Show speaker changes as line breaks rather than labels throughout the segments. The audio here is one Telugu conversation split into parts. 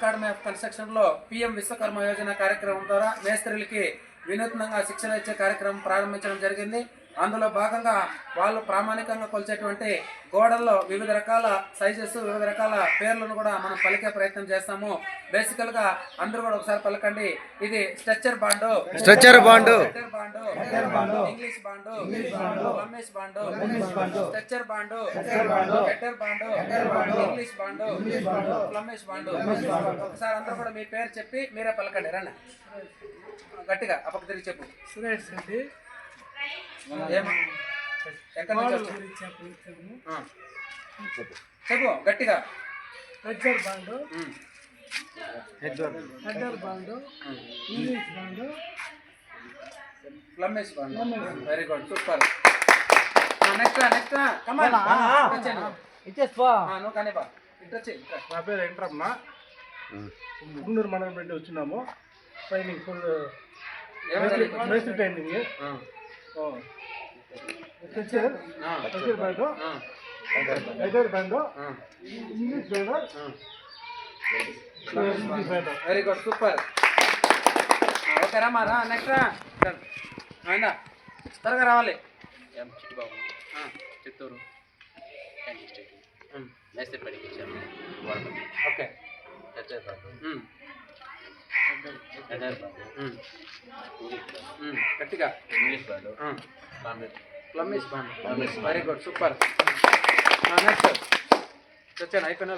అకాడమీ ఆఫ్ కన్స్ట్రక్షన్లో పిఎం విశ్వకర్మ యోజన కార్యక్రమం ద్వారా మేస్త్రీలకి వినూత్నంగా శిక్షణ ఇచ్చే కార్యక్రమం ప్రారంభించడం జరిగింది. అందులో భాగంగా వాళ్ళు ప్రామాణికంగా కొలిచేటువంటి గోడల్లో వివిధ రకాల సైజెస్, వివిధ రకాల పేర్లను కూడా మనం పలికే ప్రయత్నం చేస్తాము. బేసికల్ గా అందరూ కూడా ఒకసారి పలకండి. ఇది stretcher bond, English bond, Flemish bond, stretcher bond, header bond, English bond, Flemish bond. ఒకసారి అందరూ కూడా మీ పేరు చెప్పి మీరే పలకండి. రండి గట్టిగా అప్పకి తిరిగి చెప్పు.
సురేష్ రెడ్డి.
ఎక్కడి నుంచి చెప్పు గట్టిగా.
Stretcher bond, header bond, English bond,
Flemish bond. Very good, super. Next come on నువ్వు కానీ బా.
నా పేరు వెంకటరమణ. గుండూరు మండలం పెట్టి వచ్చినాము. ట్రైనింగ్ ఫుల్ మేస్త్రి training. Stretcher bond, header bond, English bond.
Very good, super. Okay Rama రా. నెక్స్ట్ అయినా త్వరగా రావాలి.
చిట్టుబాబు, చిత్తూరు మేస్త్రి పనికి వచ్చాము.
ఓకే గట్టిగా.
English bond,
Flemish bond. Very good, super. Next వచ్చాను అయిపోయిన.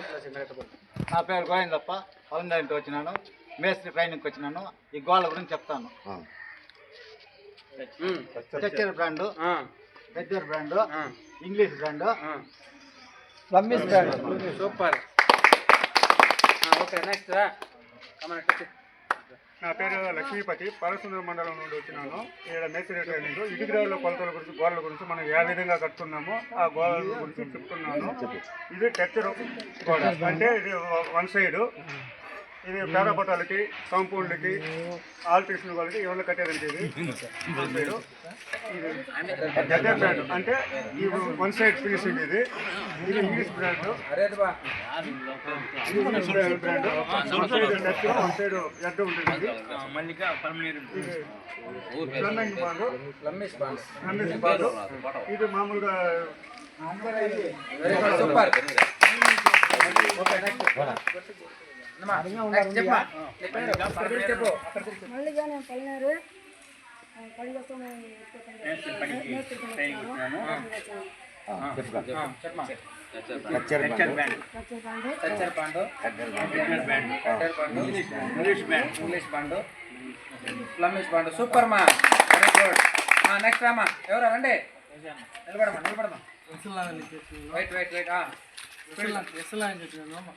నా పేరు గోవిందప్ప. పొలం ఇంటి వచ్చినాను. మేస్త్రి ట్రైనింగ్కి వచ్చినాను. ఈ గోళ్ళ గురించి చెప్తాను. Stretcher brand, header brand, English brand, Flemish brand.
Super. Okay next రా.
నా పేరు లక్ష్మీపతి. పరసుందర మండలం నుండి వచ్చినాను. ఇక్కడ మేస్త్రి ట్రైనింగ్ ఇటుగ్రావుల కొలతల గురించి, గోడల గురించి మనం ఏ విధంగా కట్టుతున్నామో ఆ గోడల గురించి చెప్తున్నాను. ఇది టెక్చర్ గోడ అంటే ఇది వన్ సైడ్. ఇది పేరాపటాలకి, కాంపౌండ్లకి, ఆల్ట్రేషన్ వాళ్ళకి ఎవరు కట్టేదంటే ఇది వన్ సైడ్. ఇది హెడర్ బ్రాండ్ అంటే ఈ వన్ సైడ్ ఫినిషింగ్. ఇది English brand. English brand one side touch, one side ఎడ్ ఉంటుంది. ఇది ప్లంబింగ్ బాండు, రమేష్ బాండు. ఇది మామూలుగా
super. Okay English bond, Flemish bond. Super మా. Very good. నెక్స్ట్ రామా. ఎవరా రండి. నిలబడమా.
ఎస్ఎల్ఐని చెప్పినాను.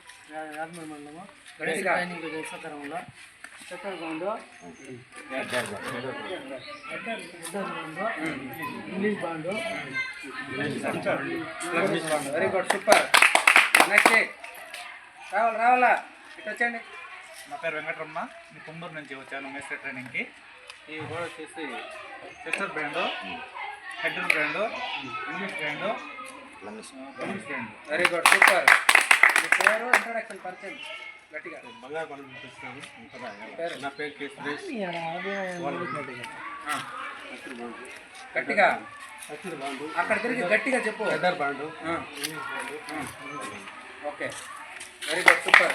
యాదమూరు మండలము ట్రైనింగ్ విశ్వకర్మలో. Stretcher bond, header bond, English bond,
Flemish bond. Very good, super. Next రావాలా ఇటు వచ్చండి.
నా పేరు వెంకటరమణ. నేను కుందూరు నుంచి వచ్చాను మేస్త్రి ట్రైనింగ్కి. ఈ గోడ వచ్చేసి stretcher brand, header brand, English brand, Flemish brand.
Very good, super. మీ పేరు, ఇంట్రొడక్షన్ పరిచయం గట్టిగా.
బంగారు పనులు చూపిస్తాను. నా పేరు కే సురేష్.
గట్టిగా అక్కడ తిరిగి గట్టిగా చెప్పు.
Header bond,
okay very good, super.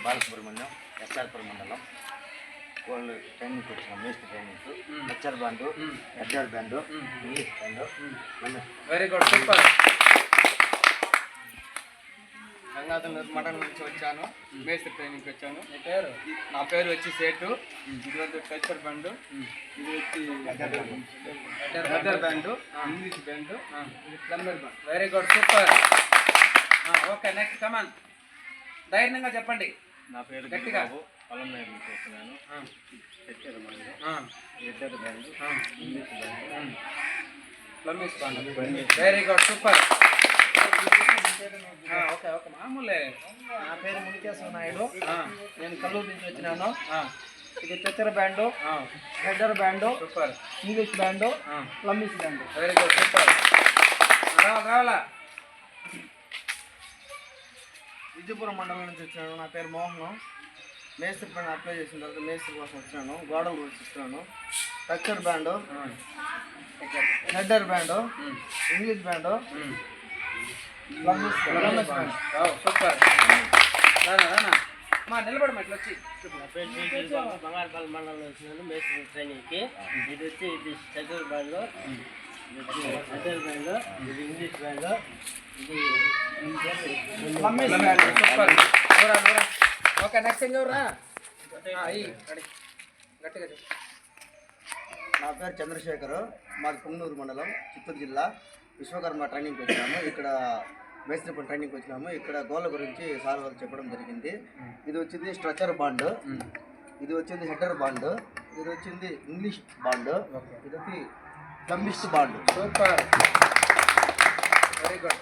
Balasubrahmanyam, SR Puram మండలం. వాళ్ళు ట్రైనింగ్కి వచ్చిన మేస్త్రి training. Stretcher bond, header bond, English bond.
Very good, super.
Gangadhar మండలం నుంచి వచ్చాను. మేస్త్రి ట్రైనింగ్కి వచ్చాను.
మీ పేరు?
నా పేరు వచ్చి సేటు. ఇది వచ్చి స్ట్రెచ్చర్ బ్యాండు, ఇది వచ్చి హెడర్ బ్యాండు, ఇంగ్లీష్ బ్యాండు, ఇది plumber band.
Very good, super. Okay next come on. ధైర్యంగా చెప్పండి.
నా పేరు
గట్టిగా.
పొలం నుంచి వస్తున్నాను. Stretcher bond, header bond, English bond,
Flemish bond. Very good, super. Okay okay మామూలే.
నా పేరు మునికేశ్వర నాయుడు. నేను కల్లూరు నుంచి వచ్చినాను. ఇది stretcher band, header band,
super,
English band, Ramesh band.
Very good, super. రావాలా
విజయపురం మండలం నుంచి వచ్చినాను. నా పేరు మోహన్. మేస్త్రి పైన అప్లై చేసిన తర్వాత మేస్త్రి కోసం వచ్చినాను. గోడల గురించి ఇస్తున్నాను. Structure band, header band, English band, plumbers band.
Super. రానా మా నిలబడమా ఇట్లా వచ్చి.
బంగారపల్లి మండలంలో వచ్చినాను మేస్త్రి ట్రైనింగ్కి. ఇది వచ్చి ఇది స్ట్రక్చర్ బ్యాండ్, ఇది వచ్చి హెడర్ బ్యాండ్, ఇది ఇంగ్లీష్ బ్యాండ్, ఇది
plumbers band.
Super. Okay next ఇంకెవరా గట్టిగా చెప్పు.
నా పేరు చంద్రశేఖర్. మాది పుంగనూరు మండలం, చిత్తూరు జిల్లా. విశ్వకర్మ ట్రైనింగ్కి వచ్చినాము. ఇక్కడ మేస్త్రి పని ట్రైనింగ్కి వచ్చినాము. ఇక్కడ గోళ్ళ గురించి సార్ వాళ్ళు చెప్పడం జరిగింది. ఇది వచ్చింది స్ట్రక్చర్ బాండ్, ఇది వచ్చింది హెడర్ బాండ్, ఇది వచ్చింది ఇంగ్లీష్ బాండ్, ఇది వచ్చి ప్లంబిస్ట్ బాండ్.
సూపర్. Very good.